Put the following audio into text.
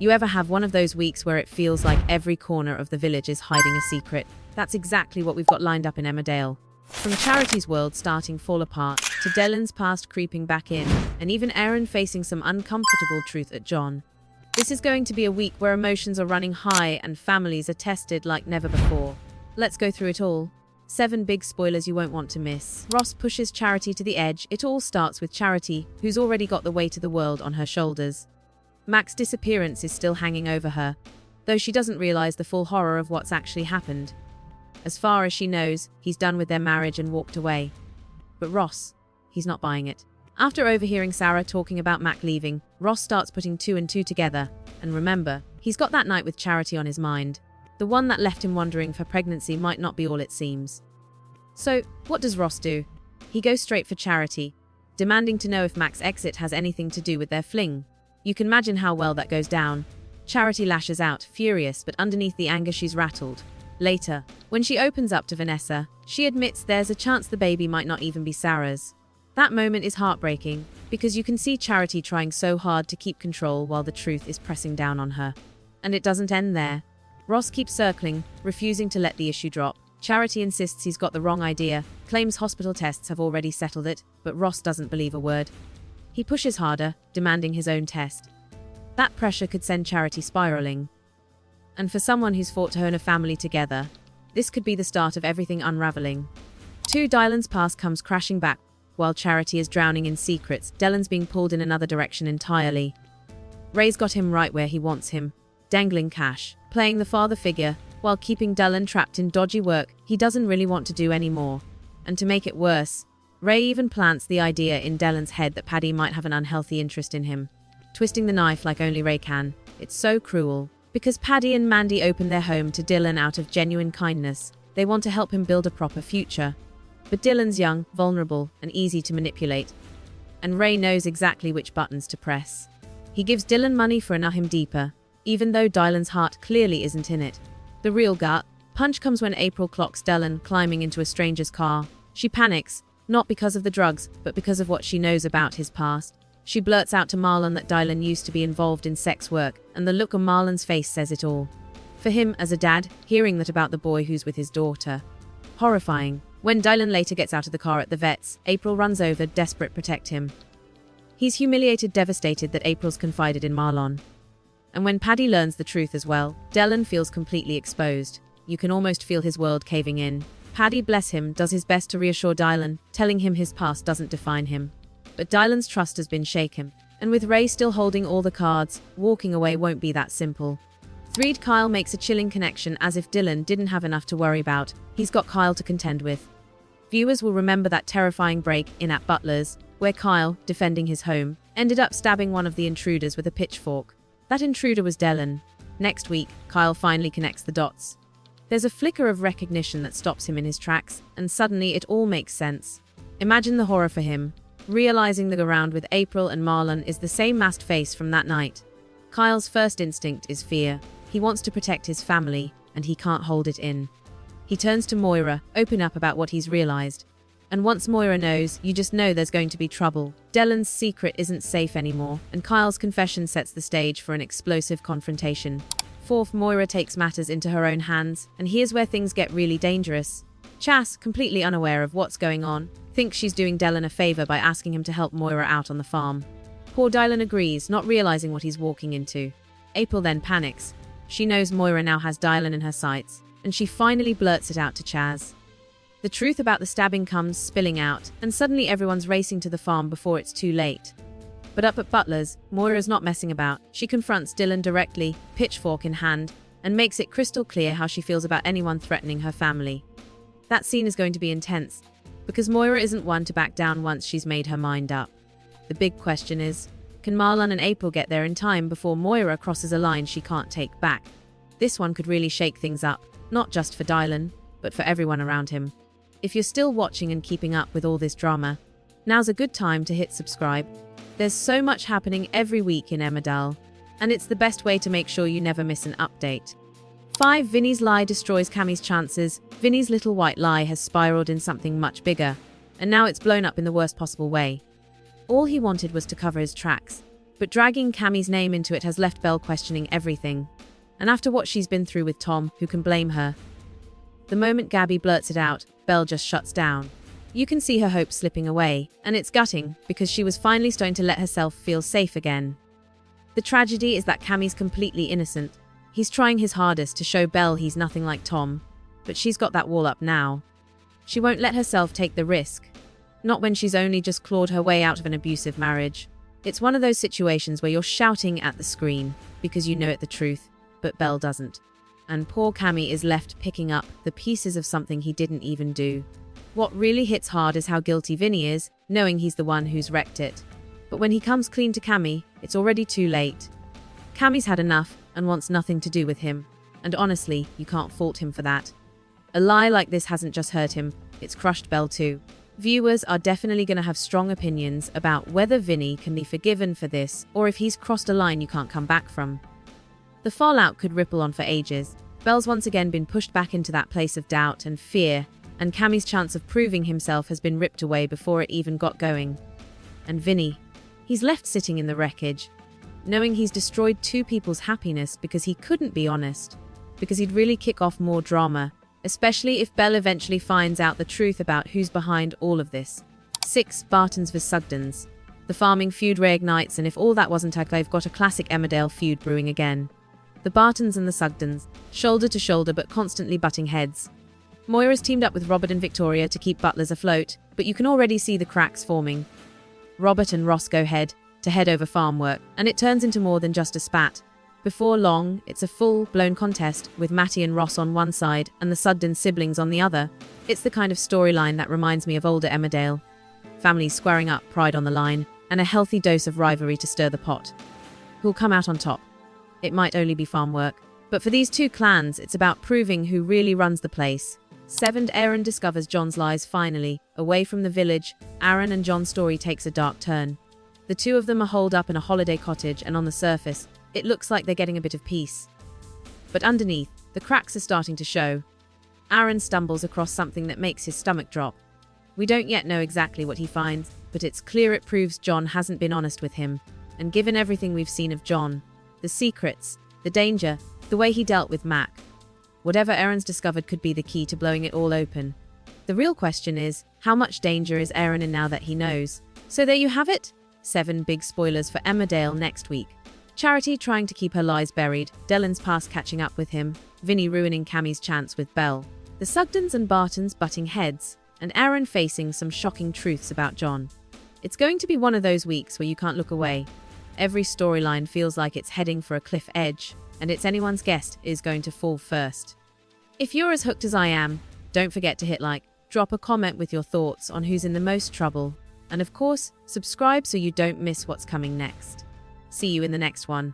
You ever have one of those weeks where it feels like every corner of the village is hiding a secret? That's exactly what we've got lined up in Emmerdale. From Charity's world starting fall apart, to Dylan's past creeping back in, and even Aaron facing some uncomfortable truth at John. This is going to be a week where emotions are running high and families are tested like never before. Let's go through it all. 7 big spoilers you won't want to miss. Ross pushes Charity to the edge. It all starts with Charity, who's already got the weight of the world on her shoulders. Mac's disappearance is still hanging over her, though she doesn't realize the full horror of what's actually happened. As far as she knows, he's done with their marriage and walked away. But Ross, he's not buying it. After overhearing Sarah talking about Mac leaving, Ross starts putting 2 and 2 together. And remember, he's got that night with Charity on his mind. The one that left him wondering if her pregnancy might not be all it seems. So, what does Ross do? He goes straight for Charity, demanding to know if Mac's exit has anything to do with their fling. You can imagine how well that goes down. Charity lashes out, furious, but underneath the anger she's rattled. Later, when she opens up to Vanessa, she admits there's a chance the baby might not even be Sarah's. That moment is heartbreaking, because you can see Charity trying so hard to keep control while the truth is pressing down on her. And it doesn't end there. Ross keeps circling, refusing to let the issue drop. Charity insists he's got the wrong idea, claims hospital tests have already settled it, but Ross doesn't believe a word. He pushes harder, demanding his own test. That pressure could send Charity spiraling. And for someone who's fought to own a family together, this could be the start of everything unraveling. Dylan's past comes crashing back, while Charity is drowning in secrets. Dylan's being pulled in another direction entirely. Ray's got him right where he wants him, dangling cash, playing the father figure, while keeping Dylan trapped in dodgy work he doesn't really want to do anymore. And to make it worse, Ray even plants the idea in Dylan's head that Paddy might have an unhealthy interest in him, twisting the knife like only Ray can. It's so cruel. Because Paddy and Mandy opened their home to Dylan out of genuine kindness, they want to help him build a proper future. But Dylan's young, vulnerable, and easy to manipulate. And Ray knows exactly which buttons to press. He gives Dylan money for him deeper, even though Dylan's heart clearly isn't in it. The real gut punch comes when April clocks Dylan climbing into a stranger's car. She panics, not because of the drugs, but because of what she knows about his past. She blurts out to Marlon that Dylan used to be involved in sex work, and the look on Marlon's face says it all. For him, as a dad, hearing that about the boy who's with his daughter. Horrifying. When Dylan later gets out of the car at the vet's, April runs over, desperate to protect him. He's humiliated, devastated that April's confided in Marlon. And when Paddy learns the truth as well, Dylan feels completely exposed. You can almost feel his world caving in. Paddy, bless him, does his best to reassure Dylan, telling him his past doesn't define him. But Dylan's trust has been shaken, and with Ray still holding all the cards, walking away won't be that simple. 3. Kyle makes a chilling connection. As if Dylan didn't have enough to worry about, he's got Kyle to contend with. Viewers will remember that terrifying break in at Butler's, where Kyle, defending his home, ended up stabbing one of the intruders with a pitchfork. That intruder was Dylan. Next week, Kyle finally connects the dots. There's a flicker of recognition that stops him in his tracks, and suddenly it all makes sense. Imagine the horror for him, realizing the go-round with April and Marlon is the same masked face from that night. Kyle's first instinct is fear. He wants to protect his family, and he can't hold it in. He turns to Moira, open up about what he's realized. And once Moira knows, you just know there's going to be trouble. Dylan's secret isn't safe anymore, and Kyle's confession sets the stage for an explosive confrontation. 4. Moira takes matters into her own hands, and here's where things get really dangerous. Chas, completely unaware of what's going on, thinks she's doing Dylan a favor by asking him to help Moira out on the farm. Poor Dylan agrees, not realizing what he's walking into. April then panics. She knows Moira now has Dylan in her sights, and she finally blurts it out to Chas. The truth about the stabbing comes spilling out, and suddenly everyone's racing to the farm before it's too late. But up at Butler's, Moira's not messing about. She confronts Dylan directly, pitchfork in hand, and makes it crystal clear how she feels about anyone threatening her family. That scene is going to be intense, because Moira isn't one to back down once she's made her mind up. The big question is, can Marlon and April get there in time before Moira crosses a line she can't take back? This one could really shake things up, not just for Dylan, but for everyone around him. If you're still watching and keeping up with all this drama, now's a good time to hit subscribe. There's so much happening every week in Emmerdale, and it's the best way to make sure you never miss an update. 5. Vinnie's lie destroys Cammie's chances. Vinnie's little white lie has spiraled in something much bigger, and now it's blown up in the worst possible way. All he wanted was to cover his tracks, But dragging Cammie's name into it has left Belle questioning everything. And after what she's been through with Tom, who can blame her? The moment Gabby blurts it out, Belle just shuts down. You can see her hope slipping away, and it's gutting because she was finally starting to let herself feel safe again. The tragedy is that Cammie's completely innocent. He's trying his hardest to show Belle he's nothing like Tom, but she's got that wall up now. She won't let herself take the risk. Not when she's only just clawed her way out of an abusive marriage. It's one of those situations where you're shouting at the screen because you know it the truth, but Belle doesn't. And poor Cammie is left picking up the pieces of something he didn't even do. What really hits hard is how guilty Vinnie is, knowing he's the one who's wrecked it. But when he comes clean to Cammie, it's already too late. Cammie's had enough and wants nothing to do with him. And honestly, you can't fault him for that. A lie like this hasn't just hurt him, it's crushed Belle too. Viewers are definitely going to have strong opinions about whether Vinnie can be forgiven for this or if he's crossed a line you can't come back from. The fallout could ripple on for ages. Belle's once again been pushed back into that place of doubt and fear, and Cammie's chance of proving himself has been ripped away before it even got going. And Vinnie, he's left sitting in the wreckage, knowing he's destroyed two people's happiness because he couldn't be honest, because he'd really kick off more drama, especially if Belle eventually finds out the truth about who's behind all of this. 6. Bartons vs Sugdens. The farming feud reignites, and if all that wasn't tag, they've got a classic Emmerdale feud brewing again. The Bartons and the Sugdens, shoulder to shoulder but constantly butting heads. Moira's teamed up with Robert and Victoria to keep Butlers afloat, but you can already see the cracks forming. Robert and Ross go head over farm work, and it turns into more than just a spat. Before long, it's a full-blown contest, with Matty and Ross on one side and the Sugden siblings on the other. It's the kind of storyline that reminds me of older Emmerdale. Families squaring up, pride on the line, and a healthy dose of rivalry to stir the pot. Who'll come out on top? It might only be farm work, but for these two clans, it's about proving who really runs the place. 7. Aaron discovers John's lies finally. Away from the village, Aaron and John's story takes a dark turn. The two of them are holed up in a holiday cottage, and on the surface, it looks like they're getting a bit of peace. But underneath, the cracks are starting to show. Aaron stumbles across something that makes his stomach drop. We don't yet know exactly what he finds, but it's clear it proves John hasn't been honest with him. And given everything we've seen of John, the secrets, the danger, the way he dealt with Mac, whatever Aaron's discovered could be the key to blowing it all open. The real question is, how much danger is Aaron in now that he knows? So there you have it. 7 big spoilers for Emmerdale next week. Charity trying to keep her lies buried, Dylan's past catching up with him, Vinnie ruining Cammie's chance with Belle, the Sugdens and Bartons butting heads, and Aaron facing some shocking truths about John. It's going to be one of those weeks where you can't look away. Every storyline feels like it's heading for a cliff edge, and it's anyone's guess is going to fall first. If you're as hooked as I am, don't forget to hit like, drop a comment with your thoughts on who's in the most trouble, and of course, subscribe so you don't miss what's coming next. See you in the next one.